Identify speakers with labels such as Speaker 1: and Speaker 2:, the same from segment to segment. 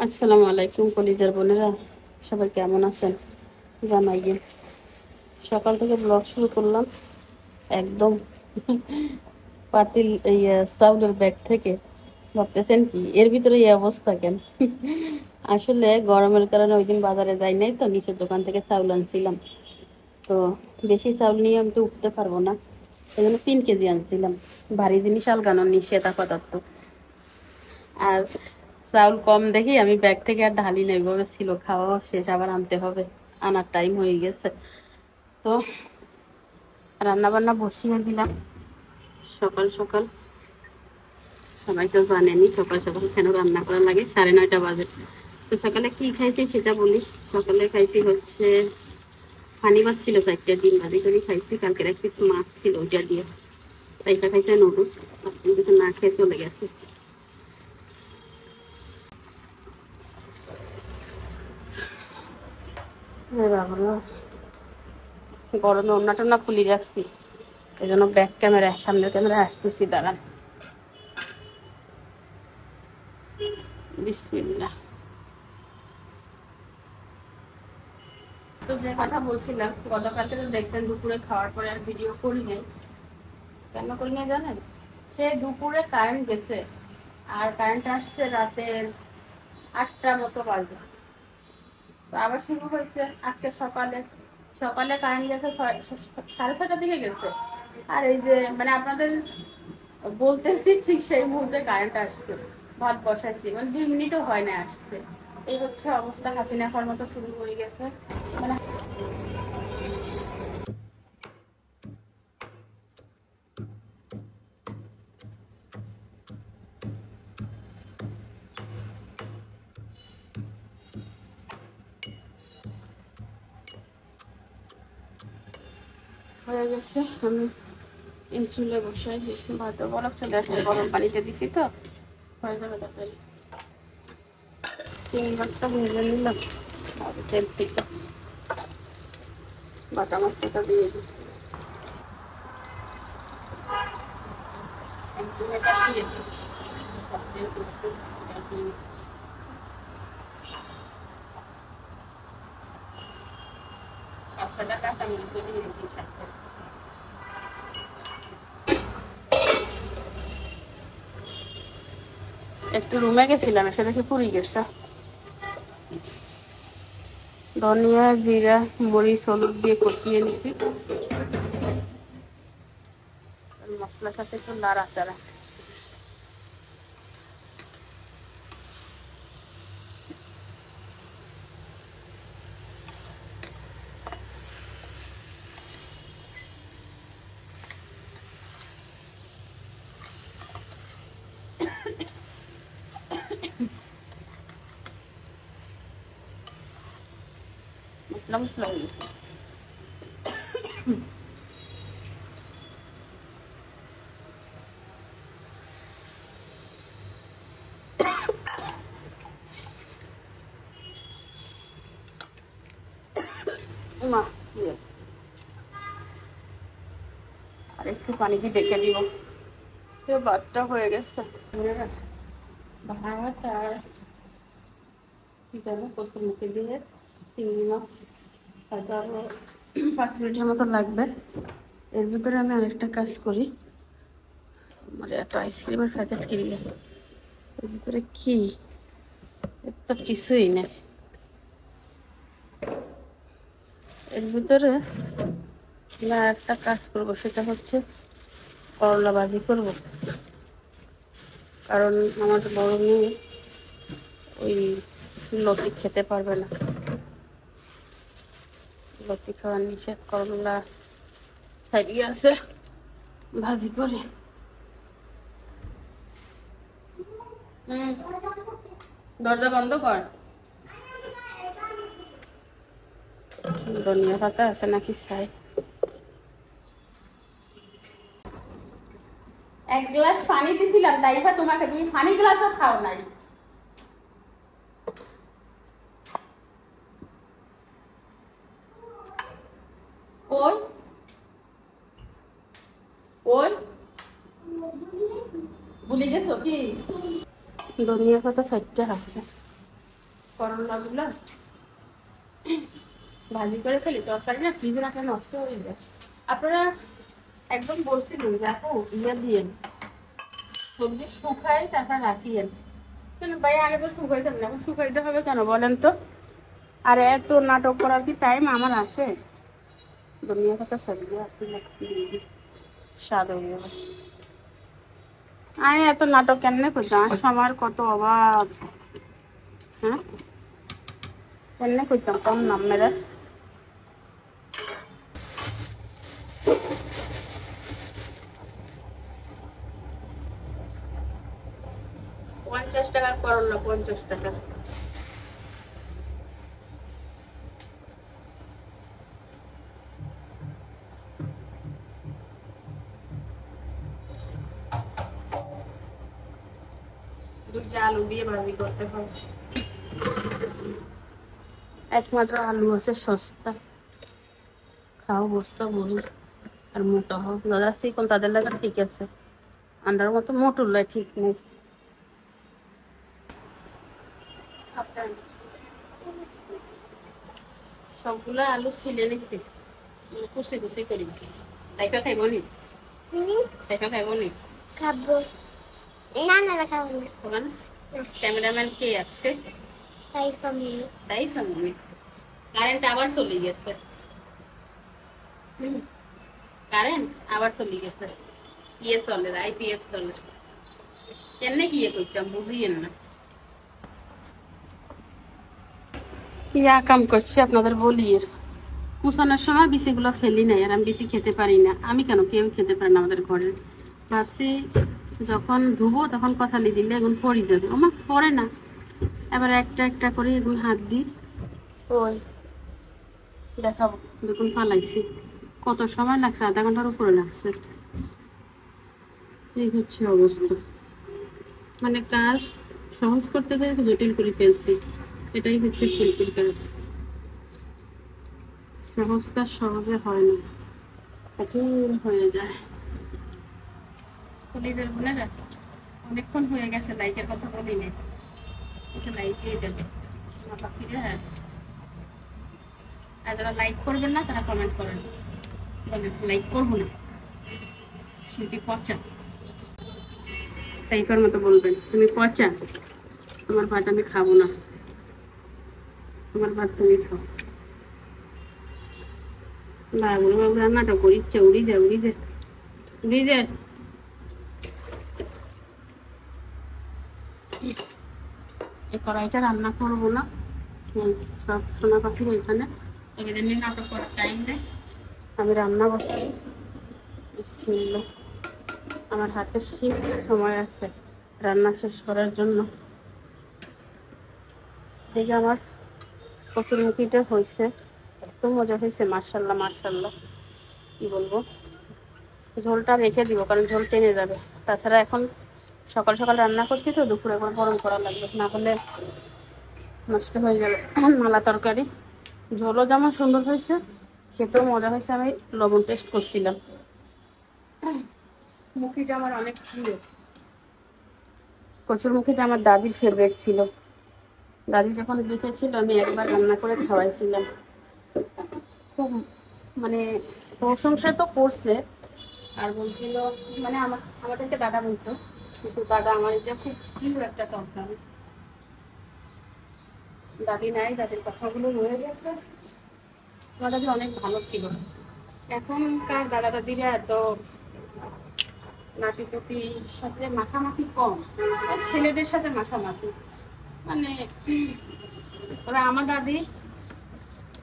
Speaker 1: আসসালামু আলাইকুম কলিজার বোনেরা, সবাই কেমন আছেন জানাইয়ে। সকাল থেকে ব্লগ শুরু করলাম একদম পাতিল চাউলের ব্যাগ থেকে। ভাবতেছেন কি এর ভিতরে এই অবস্থা কেন? আসলে গরমের কারণে ওই দিন বাজারে যাই নাই, তো নিচের দোকান থেকে চাউল আনছিলাম। তো বেশি চাউল নিয়ে আমি তো উঠতে পারবো না, এই জন্য 3 কেজি আনছিলাম। ভারী জিনিস আলগানো নিষেধ আপাতত। আর চাউল কম দেখি আমি ব্যাগ থেকে আর ঢালি না, এইভাবে ছিল, খাওয়া শেষ, আবার আনতে হবে, আনার টাইম হয়ে গেছে। তো রান্না বান্না বসিয়ে দিলাম সকাল সকাল। সবাই তো জানেনি সকাল সকাল কেন রান্না করা লাগে, 9:30 বাজে। তো সকালে কি খাইছি সেটা বলি। সকালে খাইছি হচ্ছে পানি মাছ ছিল 4টা, ডিম ভাজি করে খাইছি, কালকের এক পিস মাছ ছিল ওইটা দিয়ে। তাইটা খাইছে নুডলস, কিছু না খেয়ে চলে গেছে। গরমে ওড়না টোনা খুলি রাখছি, এই জন্য ব্যাক ক্যামেরা, সামনের ক্যামেরায় আসতেছি, দাঁড়ান। বিসমিল্লাহ। তো যে কথা বলছিলাম, গতকালকে তো দেখছেন দুপুরে খাওয়ার পরে আর ভিডিও করি নাই। কেন করি নাই জানেন? সে দুপুরে কারেন্ট গেছে, আর কারেন্ট আসছে রাতে 8টা মতো বাজে। তো আবার শুরু হয়েছে আজকে সকালে। সকালে কারেন্ট গেছে 6:30টার দিকে গেছে। আর এই যে মানে আপনাদের বলতেছি ঠিক সেই মুহূর্তে কারেন্ট আসছে। ভাত বসাইছি, মানে 2 মিনিটও হয় না আসছে। এই হচ্ছে অবস্থা, হাসিনা খাওয়ার মতো শুরু হয়ে গেছে মানে। হয়ে গেছে, আমি এই চুলে বসাই দিয়েছি। ভাত বরফ চলে আসছে, গরম পানিতে দিছি তো হয়ে যাবে তাড়াতাড়ি। চিংড়ি মাছটা ভেজে নিলাম, আর তেল থেকে বাটা মাছটা দিয়ে দিই। একটু রুমে গেছিলাম, এসে দেখে পুরি গেছে। ধনিয়া জিরা মরিচ হলুদ দিয়ে কষিয়ে নিচ্ছি, মশলার সাথে একটু নাড়াচাড়া। মশলা মশলা হয়ে গেছে। মা আর একটু পানি দিয়ে ডেকে দিব। ভাতটা হয়ে গেছে, ভাত আর কি জানো কচুর মুখে দিয়ে চিংড়ি মাছ, হয়তো আরো 5 মিনিটের মতো লাগবে। এর ভিতরে আমি আরেকটা কাজ করি, মানে এত আইসক্রিমের প্যাকেট কিনলে এর ভিতরে কি, এর তো কিছুই নেই। এর ভিতরে না একটা কাজ করবো, সেটা হচ্ছে করলা ভাজি করব। কারণ আমার বড় মেয়ে ওই লতি খেতে পারবে না, লতি খাওয়া নিষেধ। করলা সাইডে আছে, ভাজি করে। দরজা বন্ধ কর। ধনিয়া পাতা আছে নাকি চাই। 1 গ্লাস পানি দিছিলাম, তাইফা তোমাকে, তুমি পানি গ্লাসও খাও নাই। ওই ওই ভুলে গেছো কি? ধনিয়া পাতা 4টা আছে, করলা গুলো ভাজি করে ফেলি, তরকারি না ফ্রিজে রাখলে নষ্ট হয়ে যায়। আপনারা একদম বলছিলেন যে আপু ইয়ে দিয়ে সবজি শুকাই তারপর রাখিয়েন, কিন্তু ভাই আগে তো শুকাইতে হবে না, এখন শুকাইতে হবে কেন বলেন তো? আর এত নাটক করার কি টাইম আমার আছে? দুনিয়া কথা সবজি আসছিল দিদি স্বাদ হয়ে যাবে। আমি এত নাটক কেন করতাম? সময়ের কত অভাব। হ্যাঁ কেন করতাম কম নাম মেরে। 50 টাকার করলা, 50 টাকা। দুইটা আলু দিয়ে ভাজি করতে হবে। একমাত্র আলু আছে সস্তা, খাও বস্তা বলি আর মোটা হোক যারা শিখুন তাদের লাগা ঠিক আছে, আন্ডার মতো মোটুল্লাই ঠিক নেই। সবগুলো আলু ছিলে নিছি, কুচি কুচি করি। তাইপা খাইব নি? তাইপা খাইব নি? খাবো না। না না খাবো না। খাবো না? ক্যামেরাম্যান কে আছে? তাইফা মিনি। তাইফা মিনি। কারেন্ট আবার চলে গেছে। কারেন্ট আবার চলে গেছে। ইয়ে চলে, আইপিএস চলে। কেমনে কি ইয়ে করতাম বুঝিয়েন না। ইয়া কাম করছি আপনাদের বলি, কুচানোর সময় বিচিগুলো ফেলি নাই, আর আমি বিচি খেতে পারি না। আমি কেন, কেউ খেতে পারে না আমাদের ঘরে। ভাবছি যখন ধুবো তখন কঁঠালি দিলে এগুলো পড়ে যাবে, আমার পড়ে না। এবার একটা একটা করে এগুলো হাত দিই, ওই দেখাবো দেখুন ফালাইছি। কত সময় লাগছে, আধা ঘন্টার উপরে লাগছে। এই হচ্ছে অবস্থা, মানে কাজ সহজ করতে যেয়ে জটিল করে ফেলছি। এটাই হচ্ছে শিল্পীর কাজ, সহজ কাজ সহজে হয় না, কঠিন হয়ে যায়। কলিজার বোনেরা অনেকক্ষণ হয়ে গেছে লাইকের কথা বলি না, এটা লাইক দিয়ে দেবে পাখিরা। আর যারা লাইক করবেন না তারা কমেন্ট করেন, বলেন লাইক করবো না, শিল্পী পচা। টাইপের মতো বলবেন তুমি পচা, তোমার ভাত আমি খাবো না, তোমার ভাত তুমি খাও। বাবুর বাবু রান্নাটা করিচ্ছে, উড়ি যায় উড়ি যায় উড়ি যায়। এই কড়াইটা রান্না করবো না, সব সোনা পাখির এখানে এদের নিয়ে নাটক করার টাইম নেই, আমি রান্না বসাই। বিসমিল্লাহ, আমার হাতে সময় আছে রান্না শেষ করার জন্য। দেখে আমার কচুরমুখিটা হয়েছে, এত মজা হয়েছে, মার্শাল্লাহ মার্শাল্লাহ। কি বলবো, ঝোলটা রেখে দিব কারণ ঝোল টেনে যাবে। তাছাড়া এখন সকাল সকাল রান্না করছি তো, দুপুরে একবার গরম করা লাগবে, না হলে নষ্ট হয়ে যাবে মালা তরকারি। ঝোলও যেমন সুন্দর হয়েছে, খেতেও মজা হয়েছে। আমি লবণ টেস্ট করছিলাম। মুখিটা আমার অনেক প্রিয়, কচুর মুখিটা আমার দাদির ফেভারিট ছিল। দাদি যখন বেঁচে ছিল আমি একবার রান্না করে খাওয়াইছিলাম, খুব মানে প্রশংসা তো করছে। আর বলছিল মানে আমাদেরকে দাদা বলতো, কিন্তু দাদা আমার এটা খুব প্রিয় একটা তরকারি। দাদি নাই, দাদির কথাগুলো রয়ে গেছে। আমার দাদি অনেক ভালো ছিল। এখনকার দাদা দাদিরা এত নাতিপুতির সাথে মাখামাখি কম, ছেলেদের সাথে মাখামাখি। মানে ওরা আমার দাদি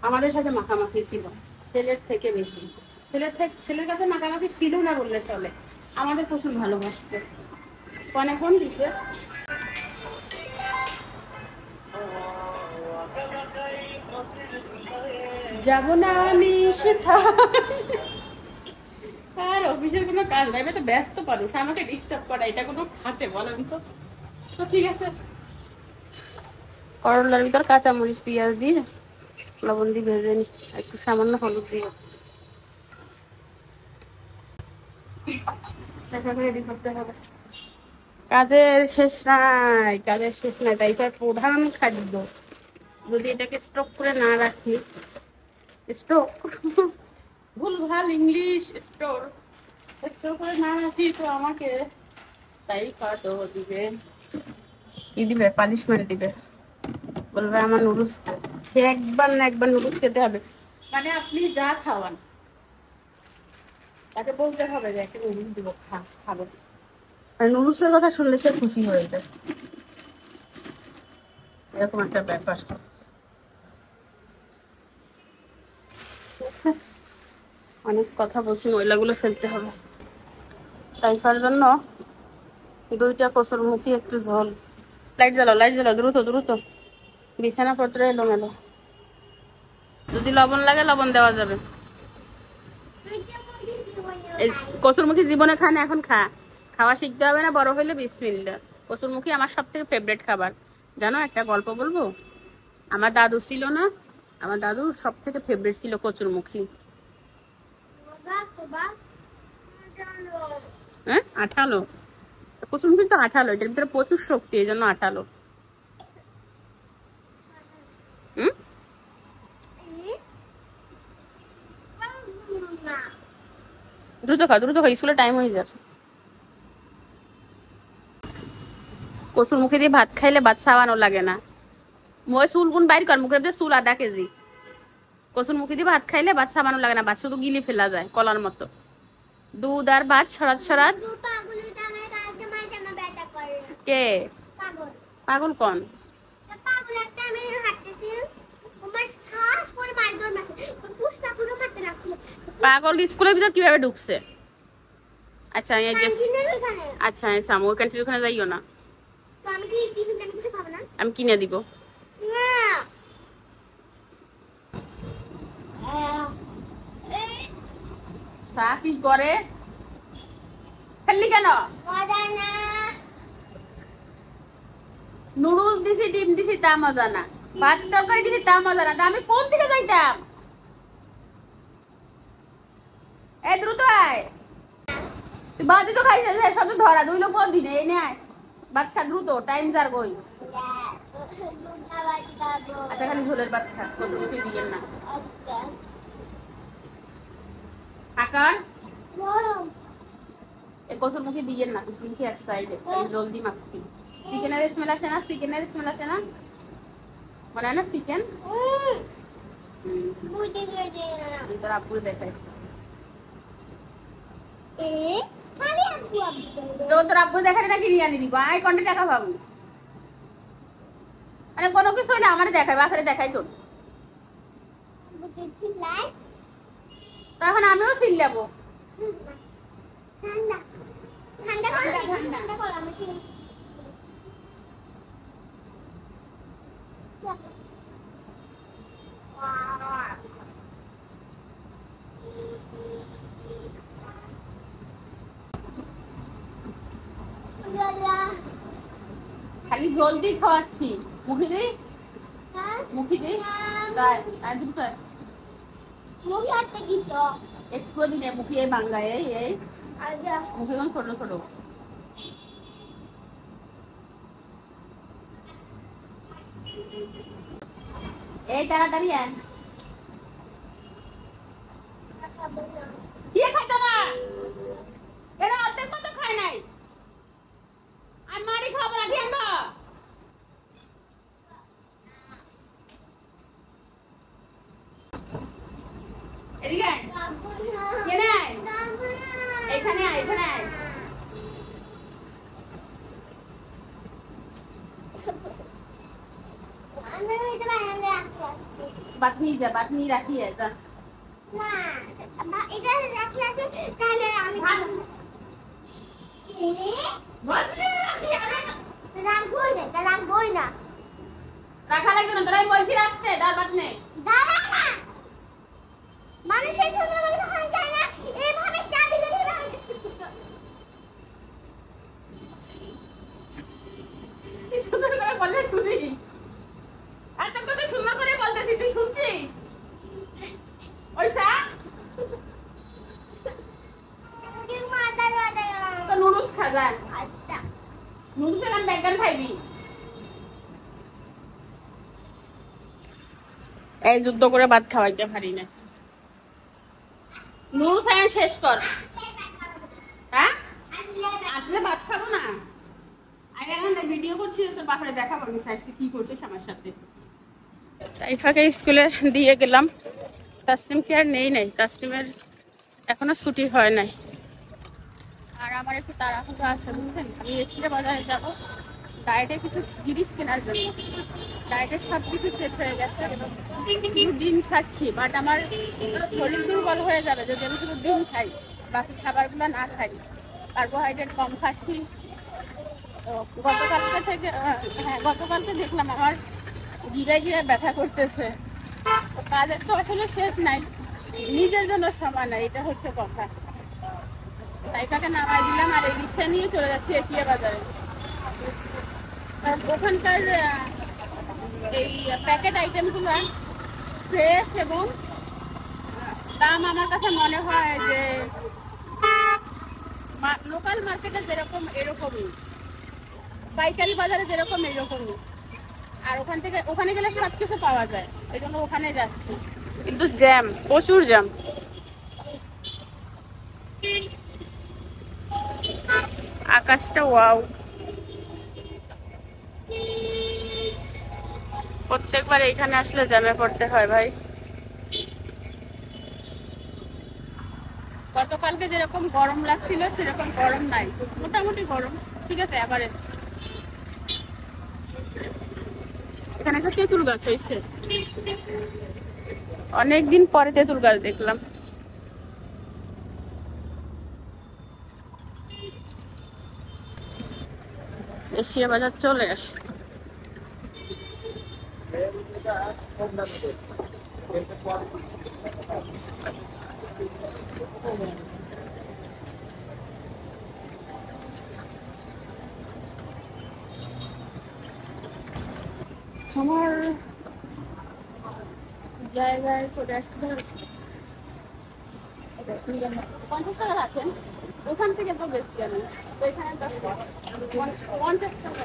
Speaker 1: আমাদের সাথে মাখামাখি ছিল ছেলের থেকে বেশি। ছেলের কাছে মাখামাখি ছিল না বললে চলে, আমাদের প্রচুর ভালোবাসতো। কনে ফোন দিছে, যাবো না আমি সেটা। আর অফিসের কোনো কাজ নাই, তো ব্যস্ত মানুষ, আমাকে ডিস্টার্ব করা এটা কোনো খাটে বলেন তো? তো ঠিক আছে, করলার ভিতর কাঁচামরিচ পেঁয়াজ দিয়ে লবণ দিয়ে ভেজে নি, একটু সামান্য হলুদ দিয়ে রেডি করতে হবে। কাজের শেষ নাই, কাজের শেষ নাই, তাই তার প্রধান খাদ্য যদি এটাকে স্টক করে না রাখি, স্টক ভুলভাল ইংলিশ, স্টোর স্টোর করে না রাখি তো আমাকে তাই কাটো দিবে, কি দিবে, পানিশমেন্ট দিবে, বলবে আমার নুডলস, সে একবার না একবার নুডলস খেতে হবে। মানে আপনি যা খাওয়ান তাকে বলতে হবে যে একটা নুডলস দিব, খাবো। আর নুডলসের কথা শুনলে সে খুশি হয়ে যায়, এরকম একটা ব্যাপার। অনেক কথা বলছি, ময়লাগুলো ফেলতে হবে, তাইফার জন্য 2টা কচুর মুখী, একটু ঝোল। লাইট জ্বালাও দ্রুত দ্রুত, বিছানাপত্র এলোমেলো। যদি লবণ লাগে লবণ দেওয়া যাবে। কচুরমুখী জীবনে খায় না, এখন খাওয়া শিখতে হবে না, বড় হইলে বিসমিল্লাহ। কচুরমুখী আমার সব থেকে ফেভারিট খাবার। জানো একটা গল্প বলবো? আমার দাদু ছিল না, আমার দাদুর সব থেকে ফেভারিট ছিল কচুরমুখী। হ্যাঁ, আঠালো। কচুরমুখী তো আঠালো, এটার ভিতরে প্রচুর শক্তি, এই জন্য আঠালো। দ্রুত খাও স্কুলে টাইম হয়ে যাচ্ছে। কচুর মুখে দিয়ে ভাত খাইলে ভাত খাওয়ানো লাগে না। মই চুল গুণ বাইর কর, মুখের চুল আধা কেজি। কচুর মুখে দিয়ে ভাত খাইলে ভাত খাওয়ানো লাগে না, ভাত শুধু গিলি ফেলা যায় কলার মতো। দুধ আর ভাত সরাত কে পাগল? কোন পাগল? স্কুলের ভিতর কিভাবে ঢুকছে? আচ্ছা আচ্ছা সামু, ওইখান থেকে ওখানে যাইও না, আমি কিনে দিব। কি করে ফেললি কেন? নুডলস দিছি, ডিম দিছি, তা মজা না। ভাত তরকারি দিছি, তা মজা না। আমি কোন দিকে যাইতাম? এ দ্রুত আয়, তুই ভাতই তো খাইছিস, সব ধরা 2 লোক দিনে। এই নে ভাত খা দ্রুত, টাইম যার কই। আচ্ছা খালি ঝোলের ভাত খা, কচুরমুখী দিয়েন না। আকার এই কচুরমুখী দিয়েন না, কিন্তু এক সাইডে জলদি মাখছি। চিকেনের স্মেল আছে না? চিকেনের স্মেল আছে না? মনে হয় না চিকেন? তোর আব্বুর দেখাই, তোর আব্বু দেখালে না কিনে আনি দিব। আয় কন্টে টাকা পাবো, মানে কোনো কিছু হইলে আমার দেখাই, বাপরে দেখাই তোর। তখন আমিও চিল্লাবো। খালি জলদি খাওয়াচ্ছি, মুখে দিই মুখে দিই একটু দিনে মুখে বাঙ্গায় এই মুখে ছোট ছোট। এই তাড়াতাড়ি আয়, কি খাইতো না? এরা অর্ধেক মতো খায় নাই, আর মারি খাবো না, ঠিক আছে? এদিকে আয়, এখানে আয়, এখানে আয়, এখানে আয়। বাত নিয়ে যা, বাত নিয়ে রাখিয়ে যা। না এটা রাখি আছে, তাহলে আমি রাখবই না, রাখা লাগবে না। তোরাই বলছি রাখতে, দাঁড় বাত নেই, দাঁড়া না। মানুষের সুন্দর করে খাওয়া যায় না, এইভাবে চাবি দিলে সুন্দর করে বলে শুনি। আর তোকে তো সুন্দর করে বলতেছি, তুই শুনছিস? ওইসা তো নুডলস খা যা। আচ্ছা নুডলস এলাম ব্যাগগান খাইবি। এই যুদ্ধ করে ভাত খাওয়াইতে পারি না। নুরু সায়ন শেষ কর। হ্যাঁ আসলে ভাত খাবো না। আগে এখন ভিডিও করছি, তোর বাপরে দেখাবো আমি সাইজকে কি করছিস আমার সাথে। তাইফাকে স্কুলে দিয়ে গেলাম। তাসনিম কি আর নেই, তাসনিমের এখনো ছুটি হয় নাই। আর আমার একটু তাড়াহুড়ো আছে বুঝছেন, আমি এসে বাজারে যাবো ডায়েটে কিছু জিনিস কেনার জন্য। ডায়েটের সব কিছু শেষ হয়ে গেছে, শুধু ডিম খাচ্ছি, বাট আমার শরীর দুর্বল হয়ে যাবে যদি আমি শুধু ডিম খাই, বাকি খাবারগুলো না খাই। কার্বোহাইড্রেট কম খাচ্ছি। তো গতকালকে থেকে গতকালকে দেখলাম আমার গিরায় ব্যথা করতেছে। তো কাজের তো আসলে শেষ নাই, নিজের জন্য সময় নাই, এটা হচ্ছে কথা। তাইফাকে নামাই দিলাম আর এই রিক্সা নিয়ে চলে যাচ্ছি এশিয়া বাজারে। ওখানকার এই প্যাকেট আইটেমগুলো ফ্রেশ এবং দাম আমার কাছে মনে হয় যে লোকাল মার্কেটে যেরকম এরকমই, পাইকারি বাজারে যেরকম এরকমই। আর ওখানে গেলে সব কিছু পাওয়া যায়, এই জন্য ওখানে যাচ্ছি। কিন্তু জ্যাম, প্রচুর জ্যাম। আকাশটা ওয়াও, প্রত্যেকবার এখানে আসলে জ্যামে পড়তে হয় ভাই। গতকালকে যেরকম গরম লাগছিল সেরকম গরম নাই, মোটামুটি গরম, ঠিক আছে এভারেজ। এখানে একটা তেঁতুল গাছ হয়েছে, অনেকদিন পরে তেঁতুল গাছ দেখলাম। এশিয়া বাজার চলে আসে। আমার জায়গায় চলে আসলে 50 টাকা রাখেন, ওখান থেকে তো বেশি আমি তো এখানে 50 টাকা।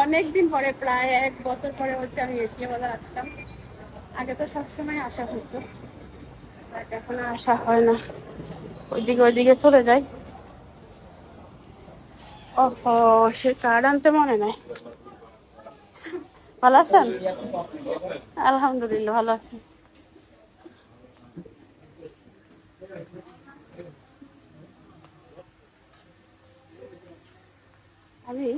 Speaker 1: অনেকদিন পরে, প্রায় 1 বছর পরে হচ্ছে আমি এশিয়া বাজার আসতাম। আগে তো সবসময় আসা হতো, এখন আর আসা হয় না, ওইদিকে চলে যাই। ওহো, সে কার্ড আনতে মনে নাই। ভালো আছেন? আলহামদুলিল্লাহ ভালো আছি। আমি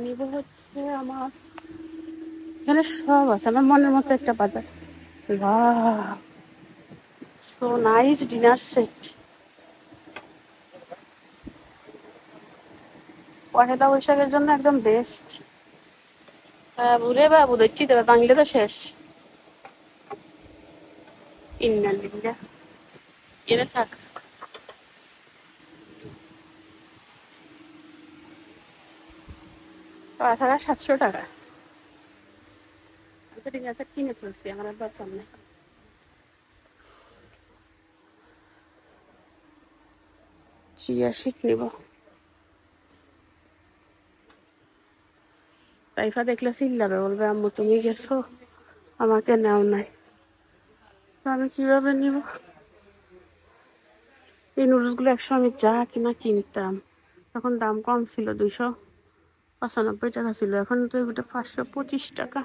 Speaker 1: নিব হচ্ছে, আমার এখানে সব আছে, আমার মনের মতো একটা বাজার। Wow, so nice dinner set. পয়লা বৈশাখের জন্য একদম বেস্ট। বাবু দেখছি তবে বাংলা তো শেষ। ইন্নালিল্লাহ, এনে থাক। 5,700 টাকা ঠিক আছে, কিনে ফেলছি, আমার আর দরকার নেই। চিয়া সিড নিব। তাইফা দেখলে চিল্লাবে, বলবে আম্মু তুমি গেছো আমাকে নেও নাই। তো আমি কিভাবে নিব? এই নুডলসগুলো একসময় আমি যা কিনতাম, তখন দাম কম ছিল, 295 টাকা ছিল, এখন তো এটা 525 টাকা।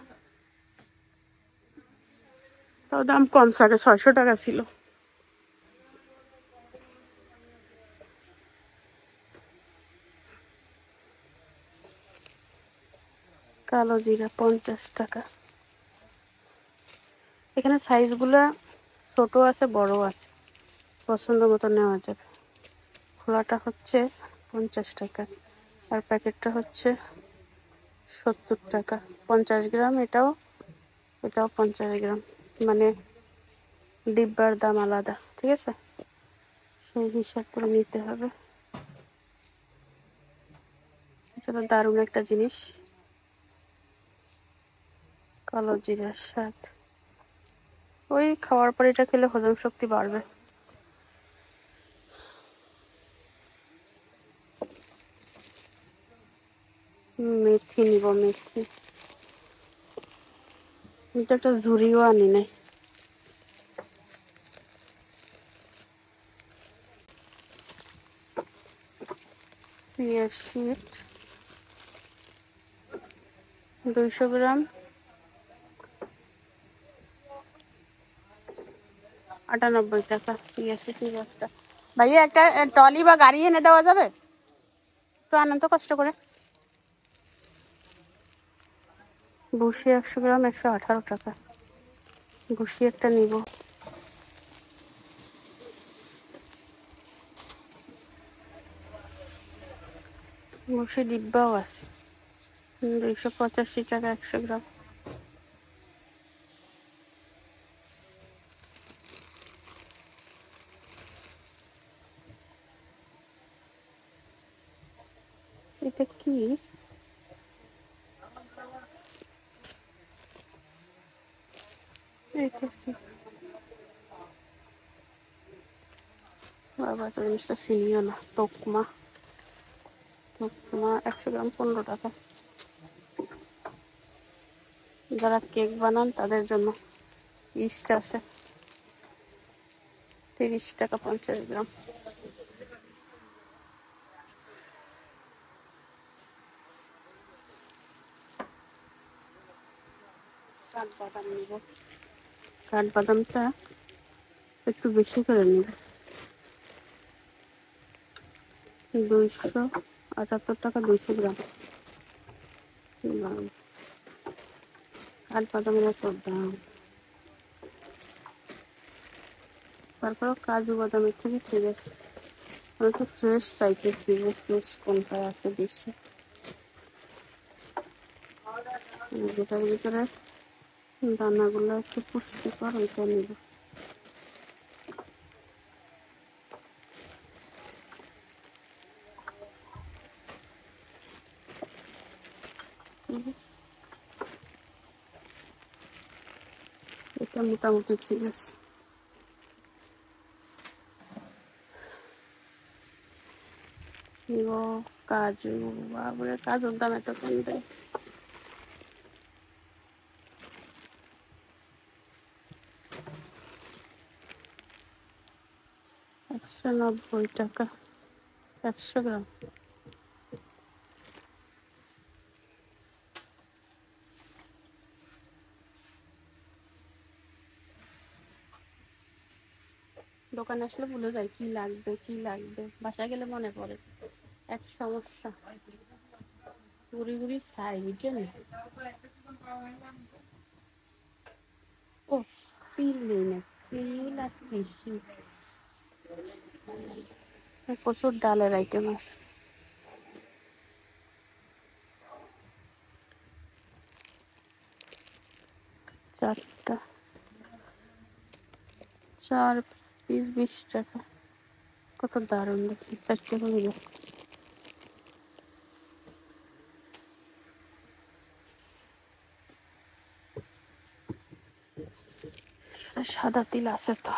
Speaker 1: তাও দাম কম, 650 টাকা ছিল। কালো জিরা 50 টাকা। এখানে সাইজগুলা ছোট আছে, বড় আছে, পছন্দ মতো নেওয়া যাবে। খোলাটা হচ্ছে 50 টাকা, আর প্যাকেটটা হচ্ছে 70 টাকা। 50 গ্রাম, এটাও 50 গ্রাম, মানে ডিব্বার দাম আলাদা, ঠিক আছে, সেই হিসাব করে নিতে হবে। এটা তো দারুণ একটা জিনিস, কালো জিরার স্বাদ। ওই খাওয়ার পর এটা খেলে হজম শক্তি বাড়বে। মেথি নিব, মেথি। কিন্তু একটা ঝুড়িও আনি নাই। চিয়া সিড 200 গ্রাম 98 টাকা। চিয়া সিড একটা। ভাইয়া একটা ট্রলি বা গাড়ি এনে দেওয়া যাবে? একটু আনেন তো কষ্ট করে। ভুসি 100 গ্রাম 118 টাকা। ভুসি একটা নিব। ভুসি ডিব্বাও আছে 285 টাকা 100 গ্রাম। এটা কি? এটা কি বাবা, তো জিনিসটা চিনিও না। তোকমা 100 গ্রাম 15 টাকা। যারা কেক বানান তাদের জন্য। ইস্ট আছে 30 টাকা 50 গ্রাম। কাঠবাদাম নিব। কাঠবাদামটা একটু বেশি করে নিব। 278 টাকা 200 গ্রাম। কাঠবাদামের এত দাম। তারপরেও কাজু বাদামের থেকে ঠিক আছে। আমি তো ফ্রেশ চাইতেছি, ফ্রেশ কোনটা আছে দেশে, যেটার ভিতরে দানাগুলো একটু পুষ্টিকর ওইটা নিব। এটা মোটামুটি ঠিক আছে। নিব কাজু। বাবরে, কাজুর দাম এত কম দেয়। 190 টাকা 100 গ্রাম। দোকানে আসলে ভুলে যাই কি লাগবে কি লাগবে, বাসায় গেলে মনে পড়ে। এক সমস্যা, ঘুরি ঘুরি চাই, বুঝছেন? ও, তিল নেই না। তিল আর পিসি, প্রচুর ডালের আইটেম আছে। চারটা 4 পিস 20 টাকা। কত দারুণ দেখছি, 4টে করে দিল। সাদা তিল আছে তো।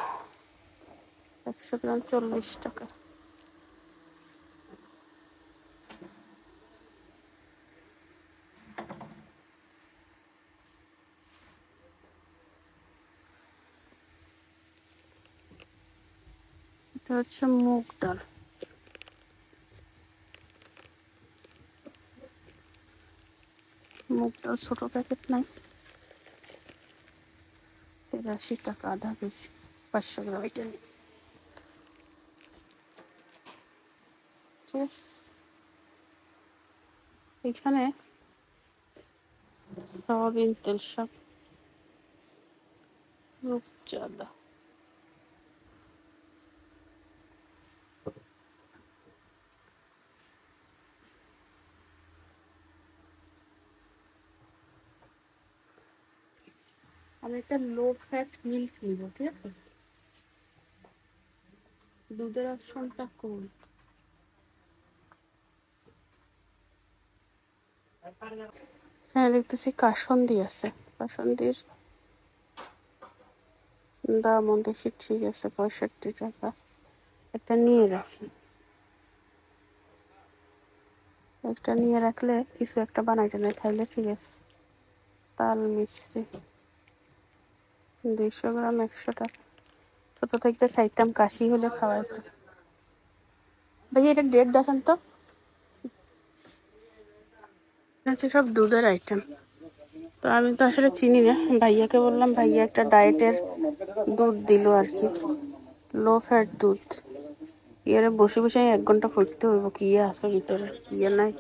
Speaker 1: 100 গ্রাম 40 টাকা। এটা হচ্ছে মুগ ডাল। মুগ ডাল ছোট প্যাকেট নাই, 83 টাকা আধা কেজি। 500 গ্রাম এটা নিই। এখানে সয়াবিন তেল, সব রূপচাঁদা। আমি একটা লো ফ্যাট মিল্ক নিব, ঠিক আছে? দুধের অপশনটা কোন? হ্যাঁ, দেখতেছি কাসন্দি আছে। কাসন্দির দামও দেখি ঠিক আছে, 65 টাকা। একটা নিয়ে রাখি। একটা নিয়ে রাখলে কিছু একটা বানাই টানাই খাইলে ঠিক আছে। তাল মিশ্রি 200 গ্রাম 100 টাকা। ছোট থেকে খাইতাম, কাশি হলে খাওয়াইতো। ভাইয়া এটা ডেট দেখান তো। হচ্ছে সব দুধের আইটেম। তো আমি তো আসলে চিনি না, ভাইয়াকে বললাম, ভাইয়া একটা ডায়েটের দুধ দিল আর কি, লো ফ্যাট দুধ। ইয়ারে বসে বসে 1 ঘন্টা ফুটতে হইব, কি আছে ভিতরে কি নাই।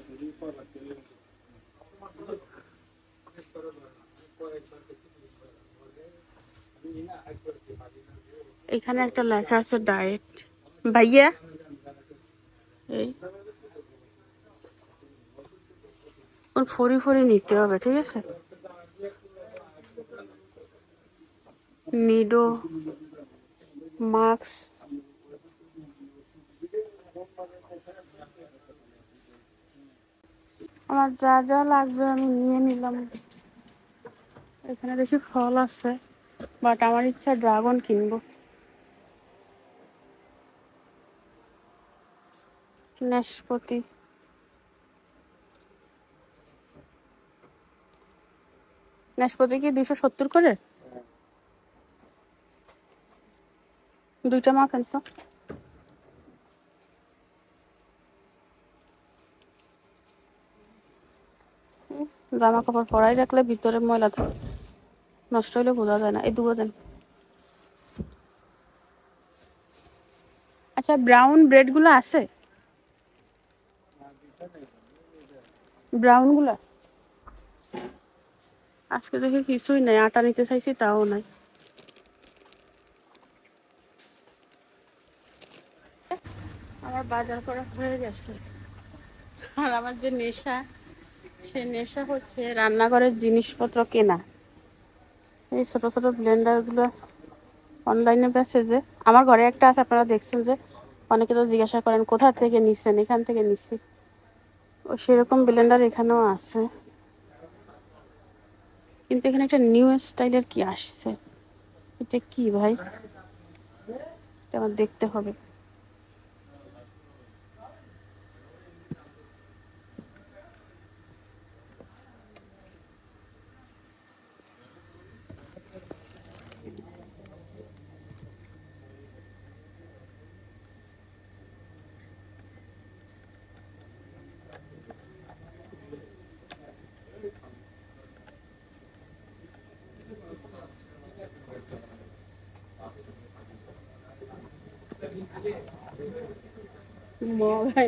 Speaker 1: এখানে একটা লেখা আছে ডায়েট। ভাইয়া এই ওর ফরি ফরি নিতে হবে, ঠিক আছে। নিডো মাস্ক, আমার যা যা লাগবে আমি নিয়ে নিলাম। এখানে দেখি ফল আছে, বাট আমার ইচ্ছা ড্রাগন কিনবো। নাশপাতি, নাশপাতি কি 270 করে? 2টা মাখেন তো। জামা কাপড় পরাই রাখলে ভিতরে ময়লা থাকে, নষ্ট হইলে বোঝা যায় না। এই দুটো দেন। আচ্ছা ব্রাউন ব্রেড গুলো আছে? ব্রাউন গুলা আজকে দেখে কিছুই নাই, আটা নিতে চাইছি তাও নাই। আমার বাজার করা হয়ে গেছে। আর আমার যে নেশা, সে নেশা হচ্ছে রান্নাঘরের জিনিসপত্র কেনা। এই ছোট ছোট ব্লেন্ডার গুলো অনলাইনে বেচে যে, আমার ঘরে একটা আছে, আপনারা দেখছেন যে, অনেকে তো জিজ্ঞাসা করেন কোথা থেকে নিচ্ছেন, এখান থেকে নিচ্ছি। ও সেরকম ব্লেন্ডার এখানেও আছে, কিন্তু এখানে একটা নিউ স্টাইলের কি আসছে। এটা কি ভাই, এটা আমার দেখতে হবে।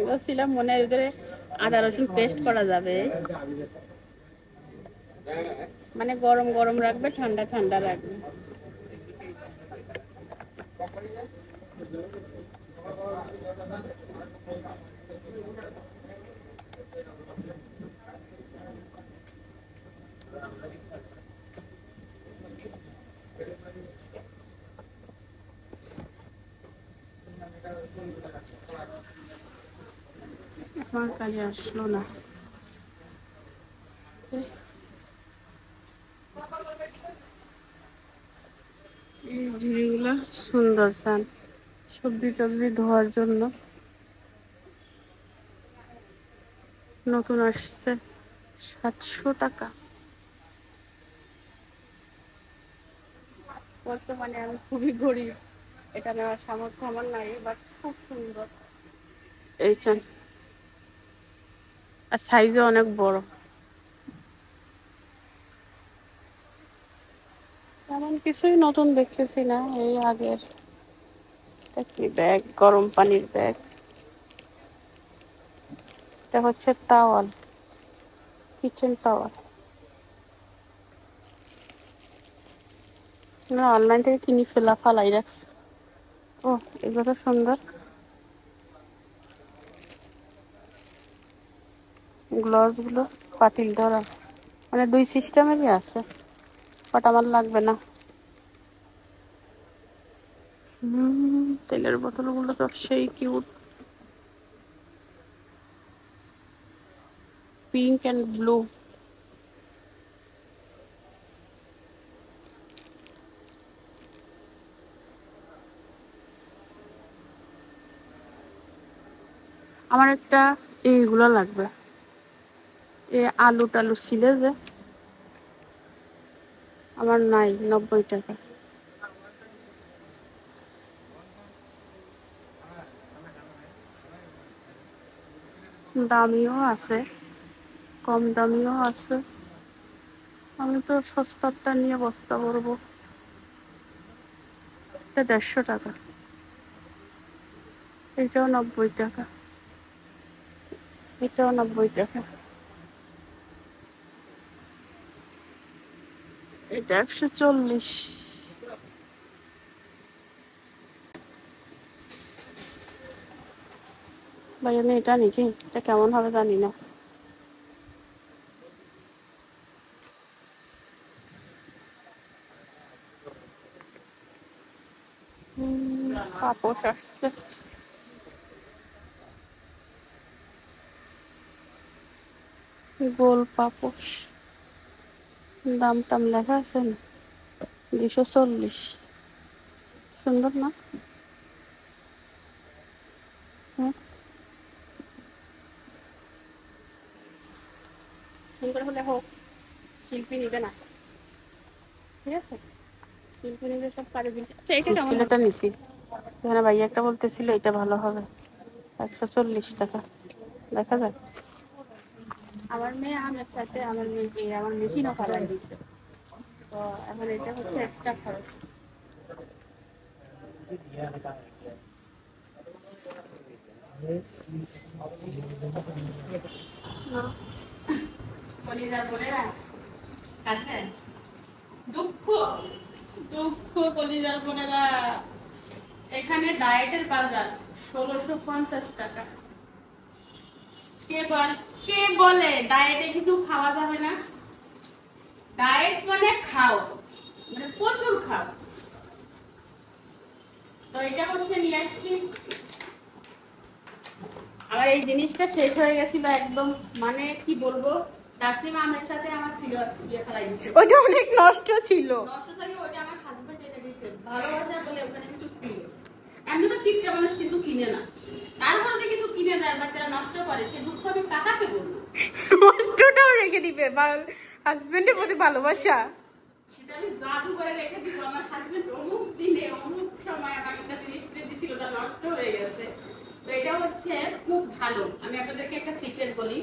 Speaker 1: ভাবছিলাম মনে হয় ভিতরে আদা রসুন পেস্ট করা যাবে, মানে গরম গরম রাখবে, ঠান্ডা ঠান্ডা রাখবে। আমার কাজে আসলো না। এই ঝুড়িগুলো সুন্দর, চান সবজি টবজি ধোয়ার জন্য। নতুন আসছে, 700 টাকা। বর্তমানে আমি খুবই গরিব, এটা নেওয়ার সামর্থ্য আমার নাই, বাট খুব সুন্দর এই চান, আর সাইজও অনেক বড়। তেমন কিছুই নতুন দেখতেছি না, এই আগের কি ব্যাগ, গরম পানির ব্যাগ। এটা হচ্ছে তাওয়াল, কিচেন তাওয়াল। অনলাইন থেকে কিনি ফালাই রাখছি। ও এগুলো সুন্দর, গ্লাস গুলো পাতিল ধরা, মানে 2 সিস্টেমেরই আছে, বাট আমার লাগবে না। তেলের বোতল গুলো তো সেই কিউট, পিঙ্ক এন্ড ব্লু। আমার একটা এইগুলো লাগবে, এ আলু টালু ছিলে যে, আমার নাই, 90 টাকা। দামিও আছে, কম দামিও আছে। আমি তো সস্তারটা নিয়ে বস্তা করবো। এটা 150 টাকা, এটাও 90 টাকা, এটাও 90 টাকা, এটা 140। ভাই আমি এটা নিকি, এটা কেমন হবে জানি না। পাপোশ আসছে, গোল পাপোশ, দাম টাম লেখা আছে না, 240। সুন্দর না? সুন্দর হলে হোক, শিল্পী নিবে না, ঠিক আছে? শিল্পী নিবে সব কাজের জিনিস। আচ্ছা এটা কেমন? এটা নিছি, এখানে ভাই একটা বলতেছিল এটা ভালো হবে, 140 টাকা, দেখা যায়। আমার মেয়ে আমার সাথে আমার মেয়েকে আমার মেশিনও খাবার দিচ্ছে, তো এখন এটা হচ্ছে এক্সট্রা খরচ। দুঃখ দুঃখ কলিজার বোনেরা, এখানে ডায়েটের বাজার 1650 টাকা। কে বলে ডায়েটে কিছু খাওয়া যাবে না? ডায়েট মানে খাও, মানে প্রচুর খাও। তো এটা হচ্ছে নিয়ে আসছি, আমার এই জিনিসটা শেষ হয়ে গেছিল একদম, মানে কি বলবো, তাসলিমা আমের সাথে আমার ছিল ইয়ে ফেলাই দিচ্ছে, ওইটা অনেক নষ্ট ছিল, নষ্ট থাকে। ওইটা আমার হাজবেন্ড এনে দিয়েছে, ভালোবাসা বলে ওখানে কিছু কিনে। এমনি তো কিপটা মানুষ কিছু কিনে না, তারপরে যে কিছু কিনে দেয় বাচ্চারা নষ্ট করে, সে দুঃখ আমি কাকাকে বলবো? নষ্টটাও রেখে দিবে, হাজবেন্ডের প্রতি ভালোবাসা, সেটা আমি জাদু করে রেখে দিব। আমার হাজবেন্ড অমুক দিনে অমুক সময় আমার একটা জিনিস কিনে দিয়েছিল, তা নষ্ট হয়ে গেছে। তো এটা হচ্ছে খুব ভালো। আমি আপনাদেরকে একটা সিক্রেট বলি,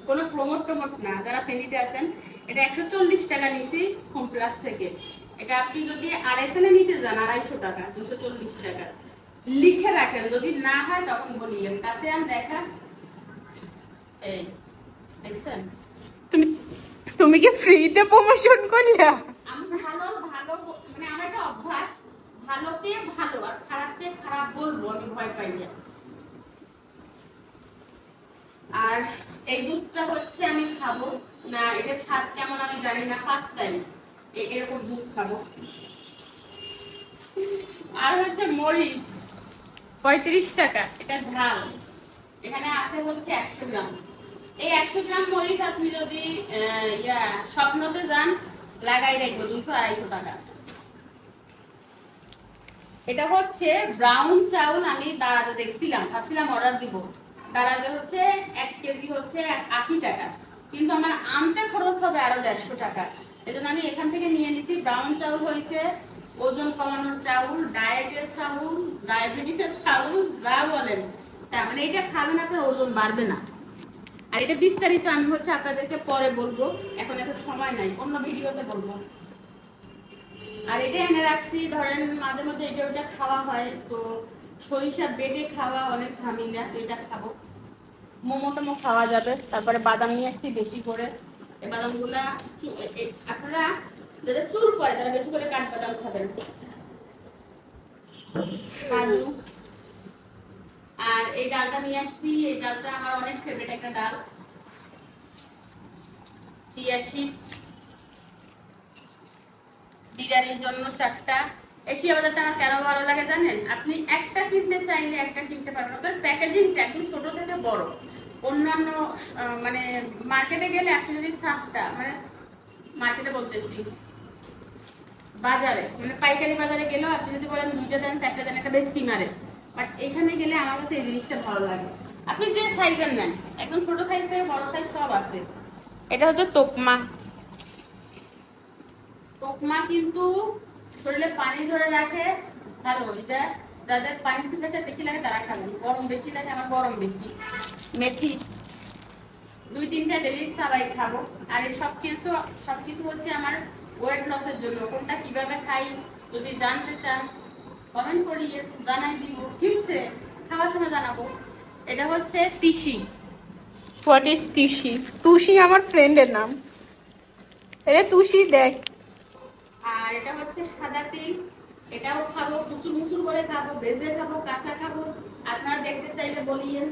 Speaker 1: কোনো প্রমোট না, যারা ফেনীতে আছেন, এটা 140 টাকা নিছি হোম প্লাস থেকে। এটা আপনি যদি আড়াইখানে নিতে যান 250 টাকা, 240 টাকা লিখে রাখেন, যদি না হয় তখন বলিয়েন। কাছে আম দেখা, এই দেখছেন? তুমি কি ফ্রিতে প্রমোশন করলা? আমি ভালো ভালো মানে আমার একটা অভ্যাস, ভালোকে ভালো আর খারাপকে খারাপ বলবো, আমি ভয় পাই না। আর এই দুধটা হচ্ছে আমি খাবো না, এটা স্বাদ কেমন আমি জানি না, ফার্স্ট টাইম এরকম দুধ খাবো। আর হচ্ছে মরিচ 35 টাকা, এটা ঝাল, এখানে আছে হচ্ছে 100 গ্রাম। এই 100 গ্রাম মরিচ আপনি যদি স্বপ্নতে যান লাগাই রাখবো 200-250 টাকা। এটা হচ্ছে ব্রাউন চাউল, আমি দাঁড়াতে দেখছিলাম, ভাবছিলাম অর্ডার দিব। দাঁড়াতে হচ্ছে 1 কেজি হচ্ছে 80 টাকা, কিন্তু আমার আনতে খরচ হবে আরো 150 টাকা। এজন্য আমি এখান থেকে নিয়ে নিছি। ব্রাউন চাউল হয়েছে ওজন কমানোর চাউল, ডায়েটের চাউল, ডায়াবেটিসের চাউল, যা বলেন তার মানে এটা খাবেন আপনার ওজন বাড়বে না। আর এটা বিস্তারিত আমি হচ্ছে আপনাদেরকে পরে বলবো, এখন এত সময় নাই, অন্য ভিডিওতে বলবো। আর এটা এনে রাখছি, ধরেন মাঝে মধ্যে এটা ওটা খাওয়া হয়, তো সরিষা বেটে খাওয়া অনেক ঝামেলা, তো এটা খাবো। মোমো টোমো খাওয়া যাবে। তারপরে বাদাম নিয়ে আসছি বেশি করে, এই বাদামগুলা আপনারা যাদের চুল পড়ে তারা বেশি করে কাঠবাদাম খাবেন, কাজু। আর এই ডালটা নিয়ে আসছি, এই ডালটা আমার অনেক ফেভারিট একটা ডাল। চিয়া সিড, বিরিয়ানির জন্য 4টা। এশিয়া বাজারটা আমার কেন ভালো লাগে জানেন? আপনি একটা কিনতে চাইলে একটা কিনতে পারবেন, ওদের প্যাকেজিংটা একদম ছোট থেকে বড়। অন্যান্য মানে মার্কেটে গেলে আপনি যদি 7টা, মানে মার্কেটে বলতেছি বাজারে, মানে পাইকারি বাজারে গেলেও আপনি যদি বলেন 2টা দেন 4টা দেন, একটা বেশি মারে। বাট এখানে গেলে আমার কাছে এই জিনিসটা ভালো লাগে, আপনি যে সাইজের নেন, একদম ছোট সাইজ থেকে বড় সাইজ সব আছে। এটা হচ্ছে তোকমা। তোকমা কিন্তু শরীরে পানি ধরে রাখে, ভালো। এটা যাদের পানি প্রেশার বেশি লাগে তারা খাবেন, গরম বেশি লাগে, আমার গরম বেশি। মেথি 2-3টা ডেলি সবাই খাবো। আর এই সবকিছু হচ্ছে আমার ওয়েট লসের জন্য। কোনটা কিভাবে খাই যদি জানতে চান কমেন্ট করিয়ে জানাই দিব, ঠিক আছে? খাওয়ার সময় জানাবো। এটা হচ্ছে তিসি।
Speaker 2: What is Tushi? তুষি আমার ফ্রেন্ডের নাম। এরে তুষি দেখ।
Speaker 1: আর এটা হচ্ছে সাদা তিল। এটাও খাবো, কুচুর মুচুর করে খাবো, ভেজে খাবো, কাঁচা খাবো। আপনারা দেখতে চাইলে বলিয়েন।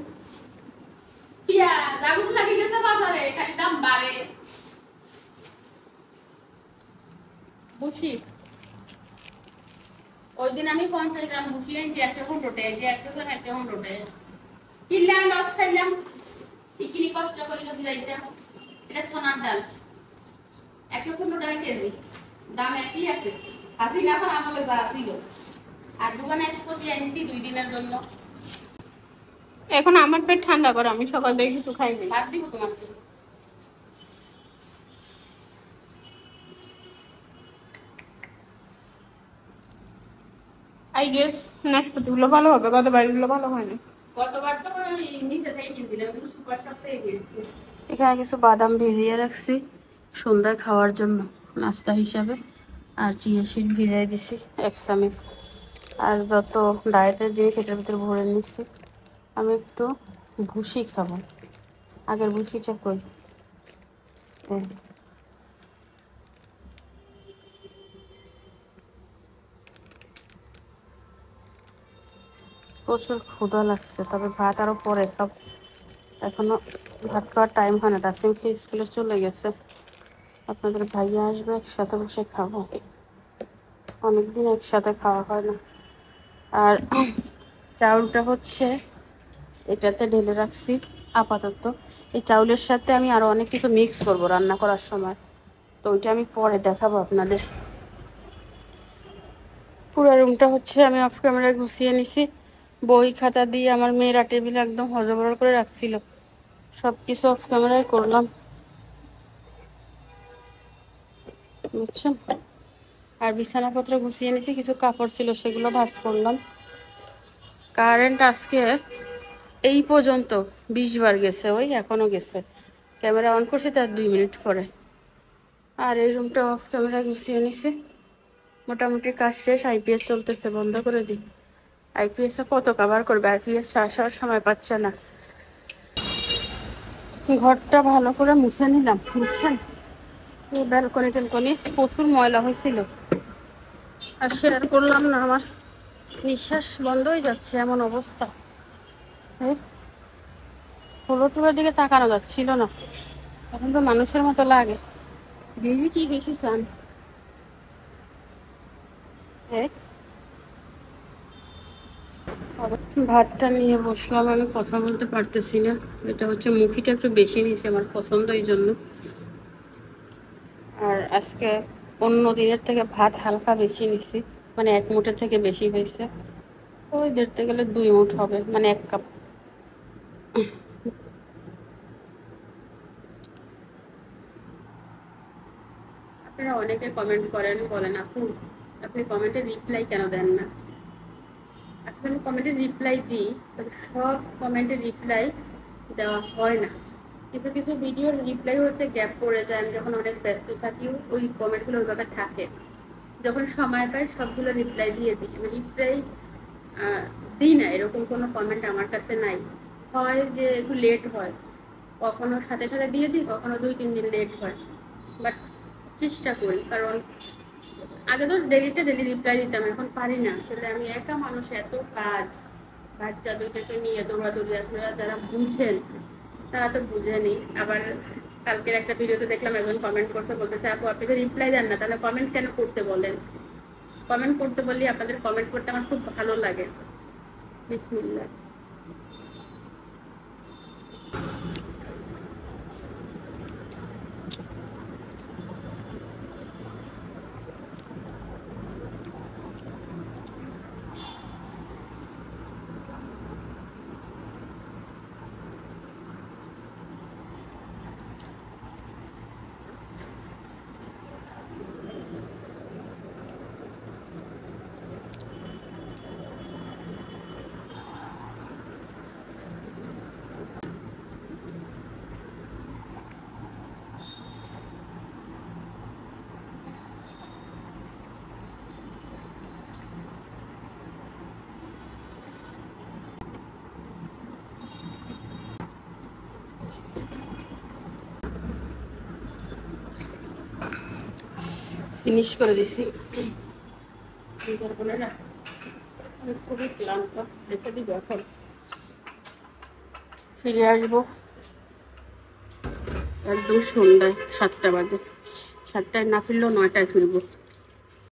Speaker 1: কিয়া লাগুন লাগি গেছে বাজারে, খালি দাম বাড়ে। বুঝি ওই দিন আমি 50 গ্রাম বুঝি আনছি 115 টাকা, যে 100 গ্রাম 115 টাকা কিনলাম, লস খাইলাম। ইকিনি কষ্ট করে যদি যাইতাম। এটা সোনার ডাল 115 টাকা কেজি, দাম একই আছে। হাসিনা এখন আমলে যা ছিল। আর দোকানে এসপতি আনছি 2 দিনের জন্য।
Speaker 2: এখন আমার পেট ঠান্ডা করো, আমি সকাল থেকে কিছু খাইনি।
Speaker 1: ভাত দিব তোমাকে।
Speaker 2: আই গেস নাশপাতি গুলো ভালো হবে, গতবার গুলো ভালো হয়নি।
Speaker 1: গতবার তো ওই নিচে থেকে কিনছিলাম, এগুলো সুপার শপ থেকে কিনছি। এখানে কিছু বাদাম ভিজিয়ে রাখছি সন্ধ্যায় খাওয়ার জন্য নাস্তা হিসাবে। আর চিয়া সিড ভিজাই দিছি 1 চামচ। আর যত ডায়েটের জিনিস এটার ভিতরে ভরে নিচ্ছি। আমি একটু ভুসি খাবো। আগের ভুসিটা কই? প্রচুর ক্ষুধা লাগছে, তবে ভাত আরো পরে খাবো। এখনো ভাত খাওয়ার টাইম হয় না, তাসলিম খেয়ে স্কুলে চলে গেছে। আপনাদের ভাইয়া আসবে, একসাথে বসে খাবো। অনেকদিন একসাথে খাওয়া হয় না। আর চাউলটা হচ্ছে এটাতে ঢেলে রাখছি আপাতত। এই চাউলের সাথে আমি আরো অনেক কিছু মিক্স করব রান্না করার সময়, তো ওইটা আমি পরে দেখাবো আপনাদের। পুরো রুমটা হচ্ছে আমি অফ ক্যামেরায় গুছিয়ে নিছি। বই খাতা দিয়ে আমার মেয়েরা টেবিল একদম হজবরল করে রাখছিল, সবকিছু অফ ক্যামেরায় করলাম, বুঝছেন। আর বিছানাপত্র গুছিয়ে নিছি, কিছু কাপড় ছিল সেগুলো ভাঁজ করলাম। কারেন্ট আজকে এই পর্যন্ত 20 বার গেছে, ওই এখনো গেছে। ক্যামেরা অন করছি তার 2 মিনিট পরে। আর এই রুমটা অফ ক্যামেরা গুছিয়ে নিছি, মোটামুটি কাজ শেষ। আইপিএস চলতেছে, বন্ধ করে দিই। আইপিএস কত কভার করবে, আইপিএস আসার সময় পাচ্ছে না। ঘরটা ভালো করে মুছে নিলাম, বুঝছেন। ব্যালকনি টেলকনি প্রচুর ময়লা হয়েছিল, আর শেয়ার করলাম না। আমার নিঃশ্বাস বন্ধ হয়ে যাচ্ছে, এমন অবস্থা। ফ্লোর টুলোর দিকে তাকানো যাচ্ছিল না, এখন তো মানুষের মতো লাগে। দিদি কি বেশি চান? ভাতটা নিয়ে বসলাম, আমি কথা বলতে পারতেছি না। এটা হচ্ছে মুখিটা একটু বেশি নিয়েছে, আমার পছন্দ এই জন্য। আর আজকে অন্য দিনের থেকে ভাত হালকা বেশি নিছি, মানে 1 মুঠের থেকে বেশি হয়েছে। ওই ধরতে গেলে 2 মুঠ হবে, মানে 1 কাপ। আপনারা অনেকে কমেন্ট করেন, বলেন আপু আপনি কমেন্টে রিপ্লাই কেন দেন না। আসলে কমেন্টে রিপ্লাই দিই, তবে সব কমেন্টে রিপ্লাই দেওয়া হয় না। কিছু কিছু ভিডিওর রিপ্লাই হচ্ছে গ্যাপ পড়ে যায়, আমি যখন অনেক ব্যস্ত থাকি ওই কমেন্টগুলো ওইভাবে থাকে। যখন সময় পাই সবগুলো রিপ্লাই দিয়ে দিই। আমি রিপ্লাই দিই না এরকম কোনো কমেন্ট আমার কাছে নাই। হয় যে একটু লেট হয়, কখনো সাথে সাথে দিয়ে দিই, কখনো 2-3 দিন লেট হয়। বাট চেষ্টা করি, কারণ আগে তো ডেলি রিপ্লাই দিতাম, এখন পারি না। আসলে আমি একা মানুষ, এত কাজ, বাচ্চা দুটোকে নিয়ে দৌড়াদৌড়ি। আপনারা যারা বুঝেন তারা তো বুঝেনি। আবার কালকের একটা ভিডিওতে দেখলাম একজন কমেন্ট করছে, বলতেছে আপু আপনি তো রিপ্লাই দেন না, তাহলে কমেন্ট কেন করতে বলেন? কমেন্ট করতে বললে আপনাদের কমেন্ট করতে আমার খুব ভালো লাগে। বিসমিল্লাহ। ফিনিশ করে দিছি। বোনেরা আমি খুবই ক্লান্ত, রেখে দিব এখন। ফিরে আসবো একদম সন্ধ্যায় 7টা বাজে। 7টায় না ফিরলেও 9টায় ফিরবো।